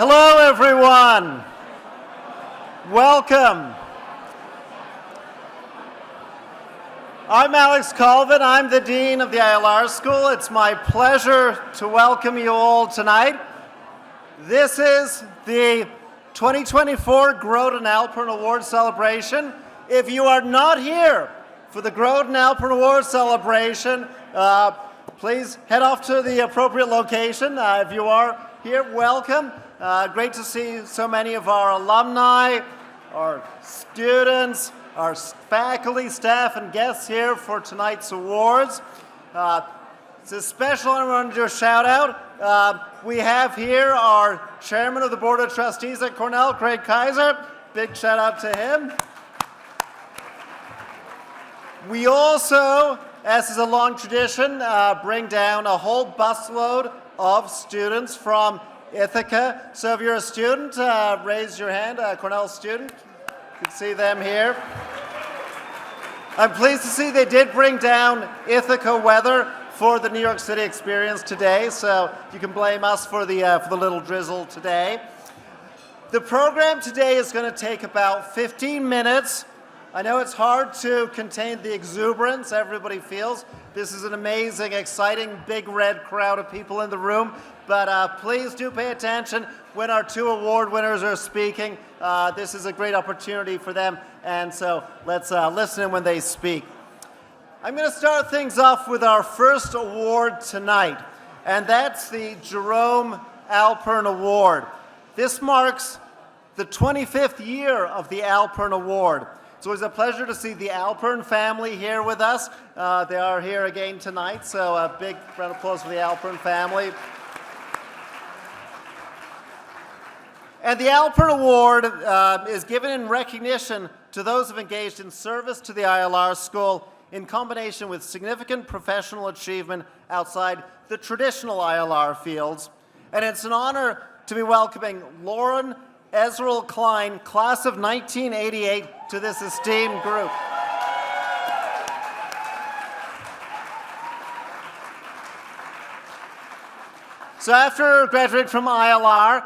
Hello, everyone. Welcome. I'm Alex Colvin. I'm the Dean of the ILR School. It's my pleasure to welcome you all tonight. This is the 2024 Groat and Alpern Awards celebration. If you are not here for the Groat and Alpern Awards celebration, please head off to the appropriate location. If you are here, welcome. Great to see so many of our alumni, our students, our faculty, staff, and guests here for tonight's awards. It's a special honor. I want to do a shout out. We have here our chairman of the Board of Trustees at Cornell, Craig Kaiser. Big shout out to him. We also, as is a long tradition, bring down a whole busload of students from Ithaca. So if you're a student, raise your hand, a Cornell student. You can see them here. I'm pleased to see they did bring down Ithaca weather for the New York City experience today, so you can blame us for the little drizzle today. The program today is going to take about 15 minutes. I know it's hard to contain the exuberance everybody feels. This is an amazing, exciting, big red crowd of people in the room. But please do pay attention when our two award winners are speaking. This is a great opportunity for them, and so let's listen when they speak. I'm going to start things off with our first award tonight, and that's the Groat and Alpern Award. This marks the 25th year of the Alpern Award. So it's a pleasure to see the Alpern family here with us. They are here again tonight, so a big round of applause for the Alpern family. And the Alpern Award is given in recognition to those who have engaged in service to the ILR School in combination with significant professional achievement outside the traditional ILR fields. And it's an honor to be welcoming Lauren Ezrol Klein, class of 1988, to this esteemed group. So after graduating from ILR,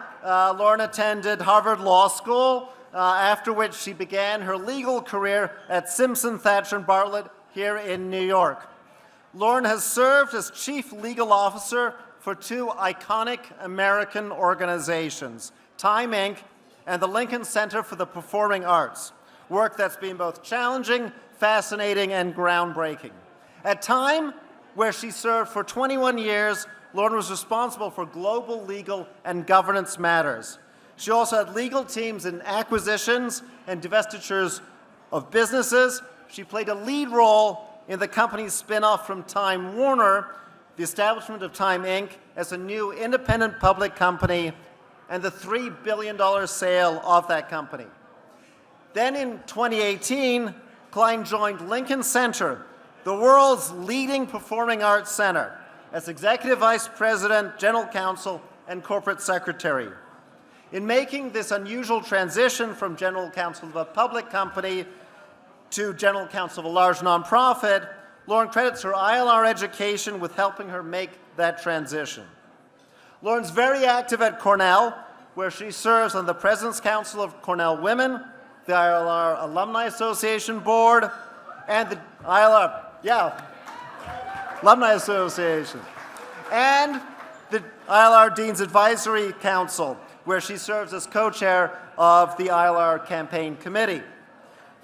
Lauren attended Harvard Law School, after which she began her legal career at Simpson, Thacher & Bartlett here in New York. Lauren has served as Chief Legal Officer for two iconic American organizations, Time Inc. and the Lincoln Center for the Performing Arts, work that's been both challenging, fascinating, and groundbreaking. At Time, where she served for 21 years, Lauren was responsible for global legal and governance matters. She also had legal teams in acquisitions and divestitures of businesses. She played a lead role in the company's spin-off from Time Warner, the establishment of Time Inc. as a new independent public company, and the $3 billion sale of that company. Then in 2018, Klein joined Lincoln Center, the world's leading performing arts center, as Executive Vice President, General Counsel, and Corporate Secretary. In making this unusual transition from General Counsel of a public company to General Counsel of a large nonprofit, Lauren credits her ILR education with helping her make that transition. Lauren's very active at Cornell, where she serves on the President's Council of Cornell Women, the ILR Alumni Association Board, and the Alumni Association, and the ILR Dean's Advisory Council, where she serves as co-chair of the ILR Campaign Committee.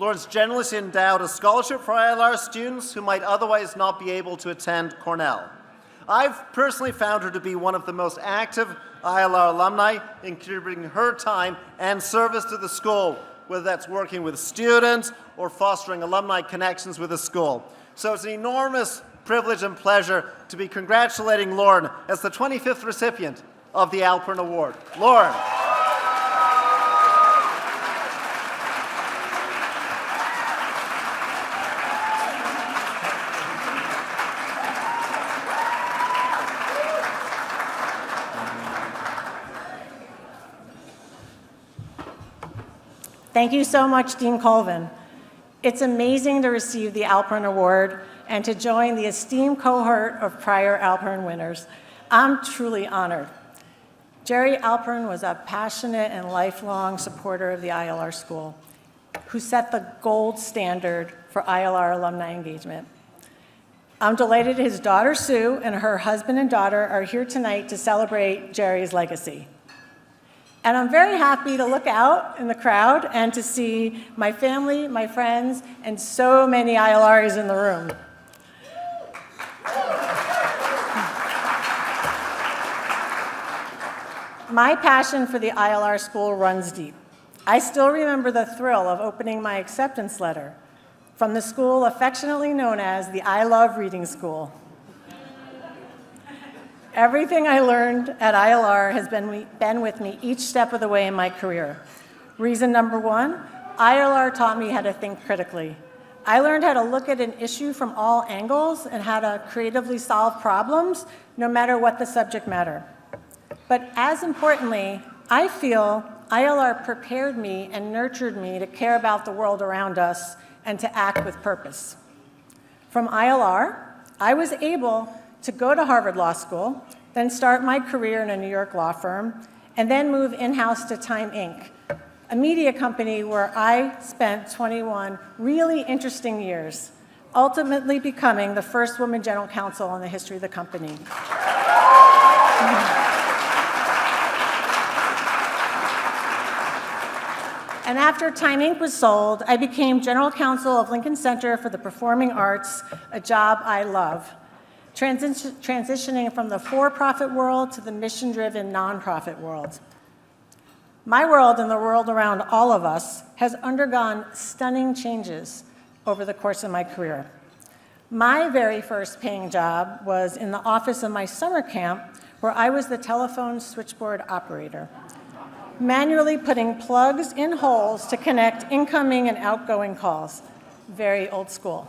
Lauren's generously endowed a scholarship for ILR students who might otherwise not be able to attend Cornell. I've personally found her to be one of the most active ILR alumni in contributing her time and service to the school, whether that's working with students or fostering alumni connections with the school. So it's an enormous privilege and pleasure to be congratulating Lauren as the 25th recipient of the Alpern Award. Lauren. Thank you so much, Dean Colvin. It's amazing to receive the Alpern Award and to join the esteemed cohort of prior Alpern winners. I'm truly honored. Jerry Alpern was a passionate and lifelong supporter of the ILR School, who set the gold standard for ILR alumni engagement. I'm delighted his daughter Sue and her husband and daughter are here tonight to celebrate Jerry's legacy. And I'm very happy to look out in the crowd and to see my family, my friends, and so many ILRs in the room. My passion for the ILR School runs deep. I still remember the thrill of opening my acceptance letter from the school affectionately known as the I Love Reading School. Everything I learned at ILR has been with me each step of the way in my career. Reason number one, ILR taught me how to think critically. I learned how to look at an issue from all angles and how to creatively solve problems, no matter what the subject matter. But as importantly, I feel ILR prepared me and nurtured me to care about the world around us and to act with purpose. From ILR, I was able to go to Harvard Law School, then start my career in a New York law firm, and then move in-house to Time Inc., a media company where I spent 21 really interesting years, ultimately becoming the first woman general counsel in the history of the company. And after Time Inc. was sold, I became general counsel of Lincoln Center for the Performing Arts, a job I love, transitioning from the for-profit world to the mission-driven nonprofit world. My world and the world around all of us has undergone stunning changes over the course of my career. My very first paying job was in the office of my summer camp, where I was the telephone switchboard operator, manually putting plugs in holes to connect incoming and outgoing calls. Very old school.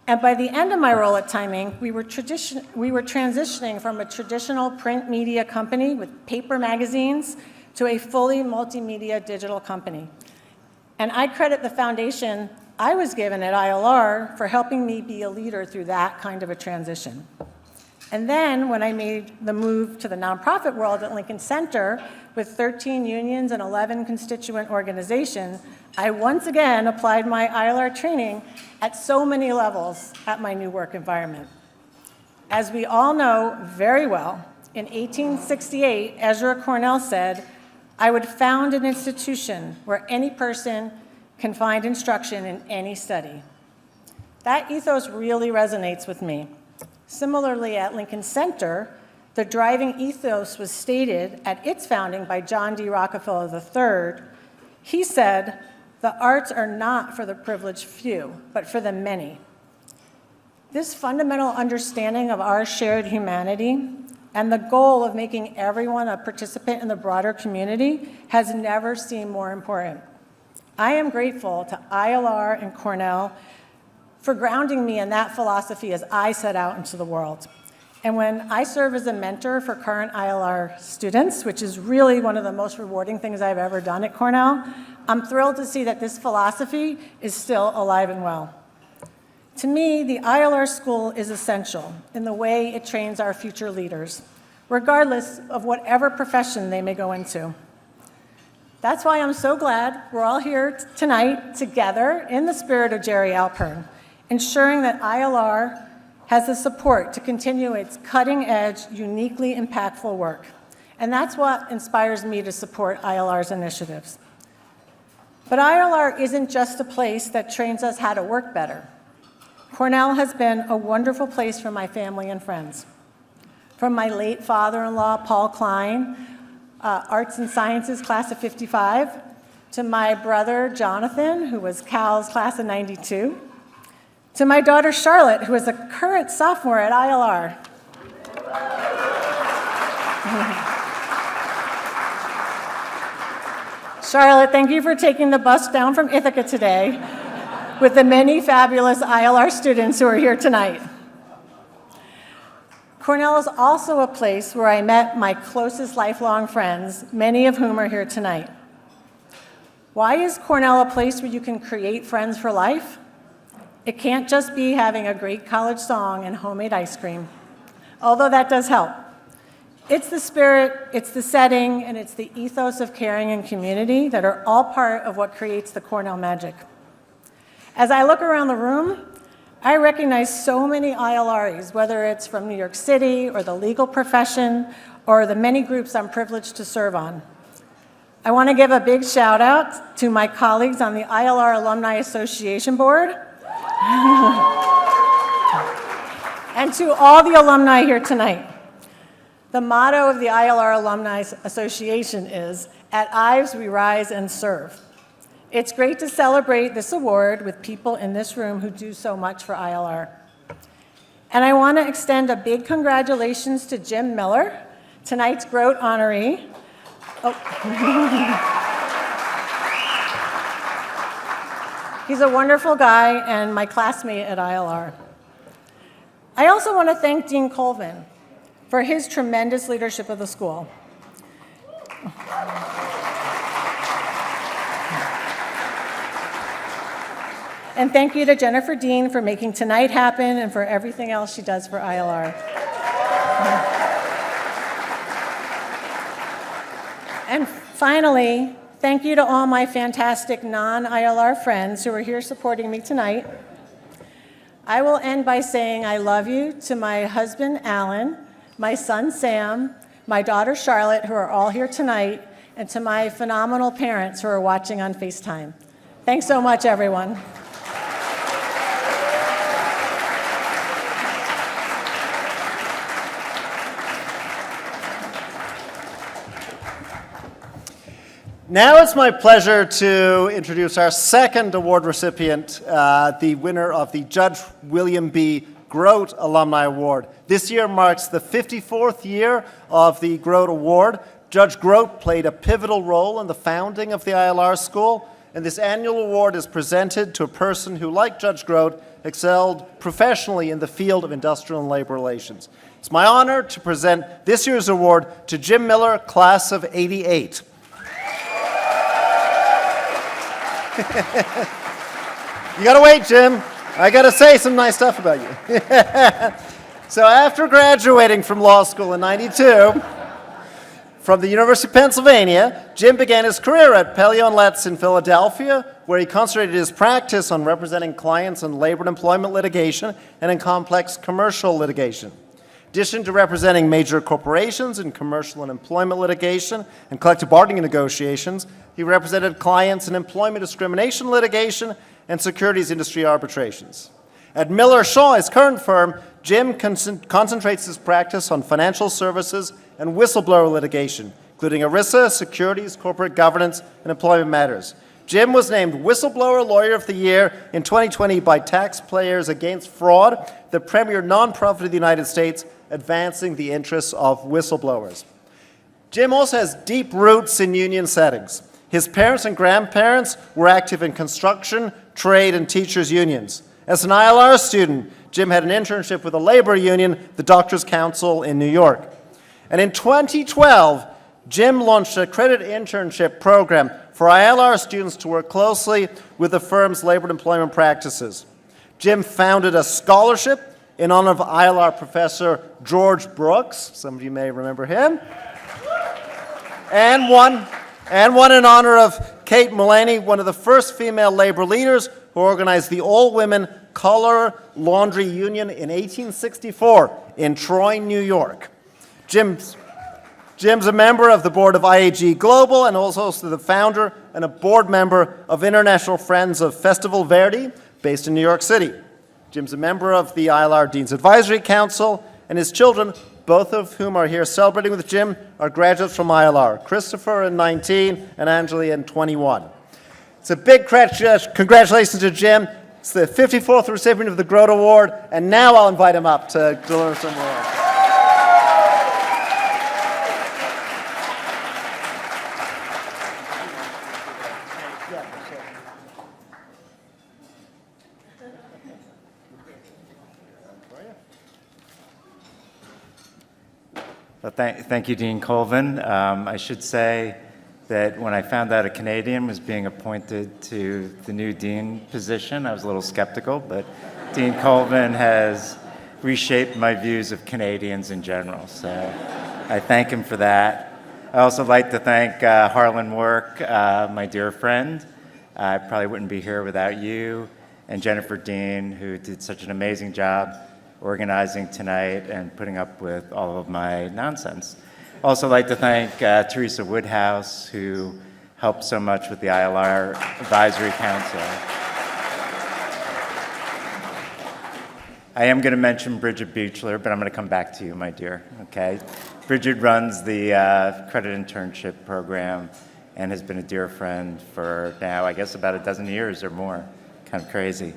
And by the end of my role at Time Inc., we were transitioning from a traditional print media company with paper magazines to a fully multimedia digital company. And I credit the foundation I was given at ILR for helping me be a leader through that kind of a transition. And then when I made the move to the nonprofit world at Lincoln Center with 13 unions and 11 constituent organizations, I once again applied my ILR training at so many levels at my new work environment. As we all know very well, in 1868, Ezra Cornell said, "I would found an institution where any person can find instruction in any study." That ethos really resonates with me. Similarly, at Lincoln Center, the driving ethos was stated at its founding by John D. Rockefeller III. He said, "The arts are not for the privileged few, but for the many." This fundamental understanding of our shared humanity and the goal of making everyone a participant in the broader community has never seemed more important. I am grateful to ILR and Cornell for grounding me in that philosophy as I set out into the world. And when I serve as a mentor for current ILR students, which is really one of the most rewarding things I've ever done at Cornell, I'm thrilled to see that this philosophy is still alive and well. To me, the ILR School is essential in the way it trains our future leaders, regardless of whatever profession they may go into. That's why I'm so glad we're all here tonight together in the spirit of Jerry Alpern, ensuring that ILR has the support to continue its cutting-edge, uniquely impactful work. And that's what inspires me to support ILR's initiatives. But ILR isn't just a place that trains us how to work better. Cornell has been a wonderful place for my family and friends. From my late father-in-law, Paul Klein, Arts and Sciences class of '55, to my brother, Jonathan, who was Cal's class of '92, to my daughter, Charlotte, who is a current sophomore at ILR. Charlotte, thank you for taking the bus down from Ithaca today with the many fabulous ILR students who are here tonight. Cornell is also a place where I met my closest lifelong friends, many of whom are here tonight. Why is Cornell a place where you can create friends for life? It can't just be having a great college song and homemade ice cream, although that does help. It's the spirit, it's the setting, and it's the ethos of caring and community that are all part of what creates the Cornell magic. As I look around the room, I recognize so many ILRs, whether it's from New York City or the legal profession or the many groups I'm privileged to serve on. I want to give a big shout out to my colleagues on the ILR Alumni Association Board and to all the alumni here tonight. The motto of the ILR Alumni Association is, "At Ives we rise and serve." It's great to celebrate this award with people in this room who do so much for ILR. And I want to extend a big congratulations to Jim Miller, tonight's Groat honoree. Oh. He's a wonderful guy and my classmate at ILR. I also want to thank Dean Colvin for his tremendous leadership of the school. And thank you to Jennifer Dean for making tonight happen and for everything else she does for ILR. And finally, thank you to all my fantastic non-ILR friends who are here supporting me tonight. I will end by saying I love you to my husband, Alan, my son, Sam, my daughter, Charlotte, who are all here tonight, and to my phenomenal parents who are watching on FaceTime. Thanks so much, everyone. Now it's my pleasure to introduce our second award recipient, the winner of the Judge William B. Groat Alumni Award. This year marks the 54th year of the Groat Award. Judge Groat played a pivotal role in the founding of the ILR School, and this annual award is presented to a person who, like Judge Groat, excelled professionally in the field of industrial and labor relations. It's my honor to present this year's award to Jim Miller, class of '88. You gotta wait, Jim. I gotta say some nice stuff about you. So after graduating from law school in '92, from the University of Pennsylvania, Jim began his career at Pellion Letts in Philadelphia, where he concentrated his practice on representing clients in labor and employment litigation and in complex commercial litigation. In addition to representing major corporations in commercial and employment litigation and collective bargaining negotiations, he represented clients in employment discrimination litigation and securities industry arbitrations. At Miller Shaw, his current firm, Jim concentrates his practice on financial services and whistleblower litigation, including ERISA, securities, corporate governance, and employment matters. Jim was named Whistleblower Lawyer of the Year in 2020 by Taxpayers Against Fraud, the premier nonprofit of the United States, advancing the interests of whistleblowers. Jim also has deep roots in union settings. His parents and grandparents were active in construction, trade, and teachers' unions. As an ILR student, Jim had an internship with a labor union, the Doctors' Council in New York. And in 2012, Jim launched a credit internship program for ILR students to work closely with the firm's labor and employment practices. Jim founded a scholarship in honor of ILR professor George Brooks, some of you may remember him, and one in honor of Kate Mullaney, one of the first female labor leaders who organized the all-women Color Laundry Union in 1864 in Troy, New York. Jim's a member of the board of IAG Global and also the founder and a board member of International Friends of Festival Verdi, based in New York City. Jim's a member of the ILR Dean's Advisory Council, and his children, both of whom are here celebrating with Jim, are graduates from ILR, Christopher in 19 and Angeli in 21. It's a big congratulations to Jim. It's the 54th recipient of the Groat Award, and now I'll invite him up to learn some more. Well, thank you, Dean Colvin. I should say that when I found out a Canadian was being appointed to the new dean position, I was a little skeptical, but Dean Colvin has reshaped my views of Canadians in general. So I thank him for that. I also like to thank Harlan Work, my dear friend. I probably wouldn't be here without you, and Jennifer Dean, who did such an amazing job organizing tonight and putting up with all of my nonsense. Also like to thank Teresa Woodhouse, who helped so much with the ILR Advisory Council. I am going to mention Bridget Beechler, but I'm going to come back to you, my dear, okay? Bridget runs the credit internship program and has been a dear friend for now, I guess, about a dozen years or more. Kind of crazy.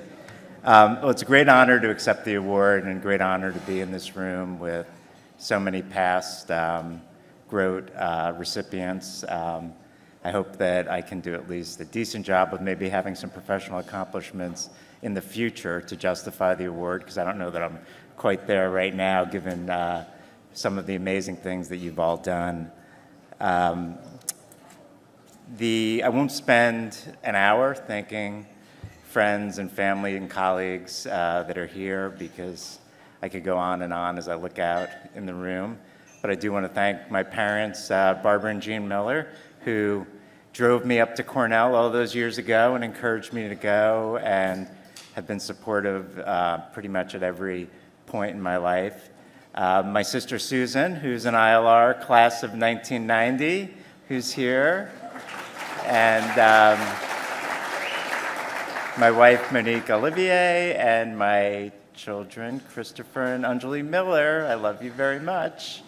Well, it's a great honor to accept the award and a great honor to be in this room with so many past Groat recipients. I hope that I can do at least a decent job of maybe having some professional accomplishments in the future to justify the award, because I don't know that I'm quite there right now, given some of the amazing things that you've all done. I won't spend an hour thanking friends and family and colleagues that are here, because I could go on and on as I look out in the room. But I do want to thank my parents, Barbara and Jean Miller, who drove me up to Cornell all those years ago and encouraged me to go, and have been supportive pretty much at every point in my life. My sister Susan, who's an ILR class of 1990, who's here. And my wife, Monique Olivier, and my children, Christopher and Anjali Miller. I love you very much.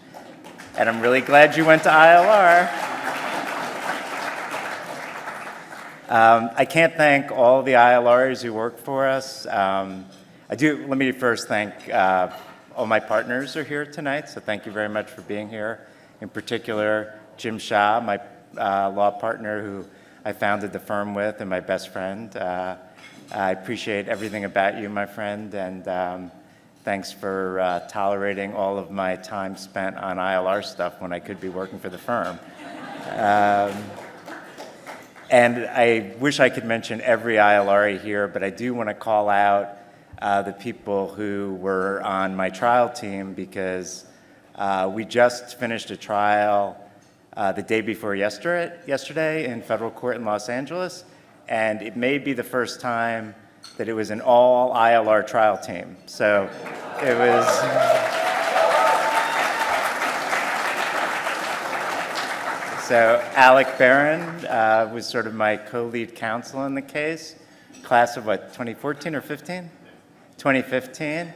And I'm really glad you went to ILR. I can't thank all the ILRs who work for us. Let me first thank all my partners are here tonight, so thank you very much for being here. In particular, Jim Shah, my law partner who I founded the firm with, and my best friend. I appreciate everything about you, my friend, and thanks for tolerating all of my time spent on ILR stuff when I could be working for the firm. And I wish I could mention every ILR here, but I do want to call out the people who were on my trial team, because we just finished a trial the day before yesterday in federal court in Los Angeles, and it may be the first time that it was an all ILR trial team. So it was. So Alec Barron was sort of my co-lead counsel in the case, class of what, 2014 or 15? 2015.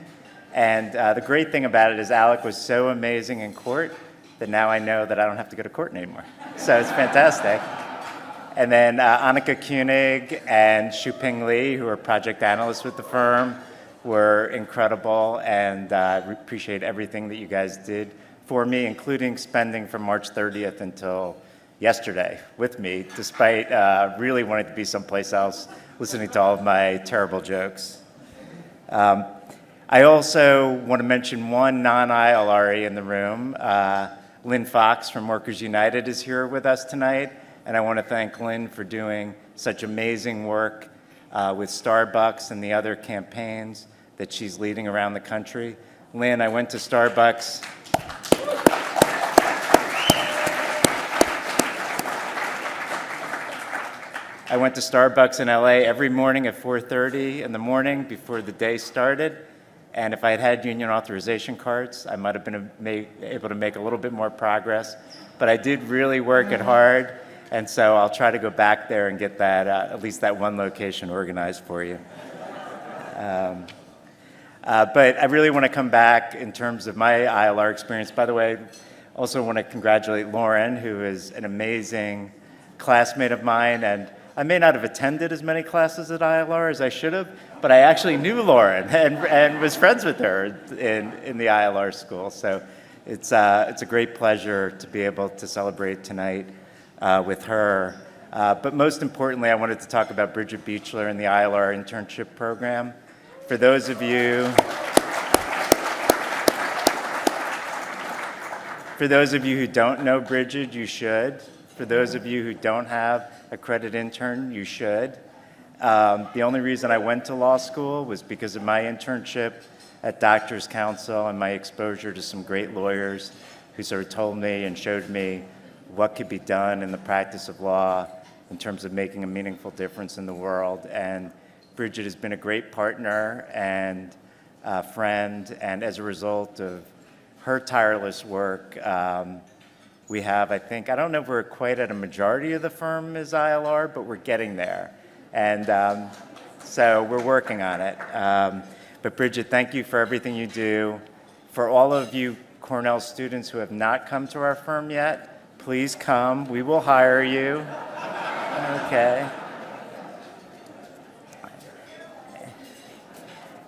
And the great thing about it is Alec was so amazing in court that now I know that I don't have to go to court anymore. So it's fantastic. And then Annika Koenig and Shuping Lee, who are project analysts with the firm, were incredible, and I appreciate everything that you guys did for me, including spending from March 30th until yesterday with me, despite really wanting to be someplace else, listening to all of my terrible jokes. I also want to mention one non-ILRE in the room. Lynn Fox from Workers United is here with us tonight, and I want to thank Lynn for doing such amazing work with Starbucks and the other campaigns that she's leading around the country. Lynn, I went to Starbucks. I went to Starbucks in LA every morning at 4:30 in the morning before the day started. And if I had had union authorization cards, I might have been able to make a little bit more progress. But I did really work it hard, and so I'll try to go back there and get that, at least that one location organized for you. But I really want to come back in terms of my ILR experience. By the way, also want to congratulate Lauren, who is an amazing classmate of mine, and I may not have attended as many classes at ILR as I should have, but I actually knew Lauren and was friends with her in the ILR school. So it's a great pleasure to be able to celebrate tonight with her. But most importantly, I wanted to talk about Bridget Beechler and the ILR internship program. For those of you who don't know Bridget, you should. For those of you who don't have a credit intern, you should. The only reason I went to law school was because of my internship at Doctors Council and my exposure to some great lawyers who sort of told me and showed me what could be done in the practice of law in terms of making a meaningful difference in the world. And Bridget has been a great partner and friend, and as a result of her tireless work, we have, I don't know if we're quite at a majority of the firm as ILR, but we're getting there. And so we're working on it. But Bridget, thank you for everything you do. For all of you Cornell students who have not come to our firm yet, please come. We will hire you. Okay.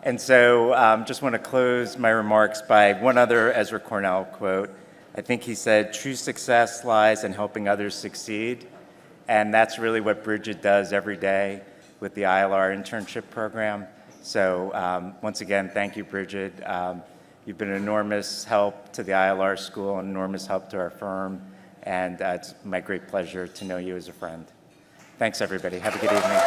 And so just want to close my remarks by one other Ezra Cornell quote. I think he said, "True success lies in helping others succeed." And that's really what Bridget does every day with the ILR internship program. So once again, thank you, Bridget. You've been an enormous help to the ILR School, an enormous help to our firm, and it's my great pleasure to know you as a friend. Thanks, everybody. Have a good evening.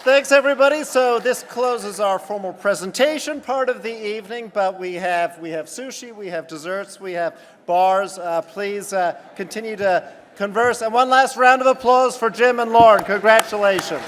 Thanks, everybody. So this closes our formal presentation part of the evening, but we have sushi, we have desserts, we have bars. Please continue to converse. And one last round of applause for Jim and Lauren. Congratulations.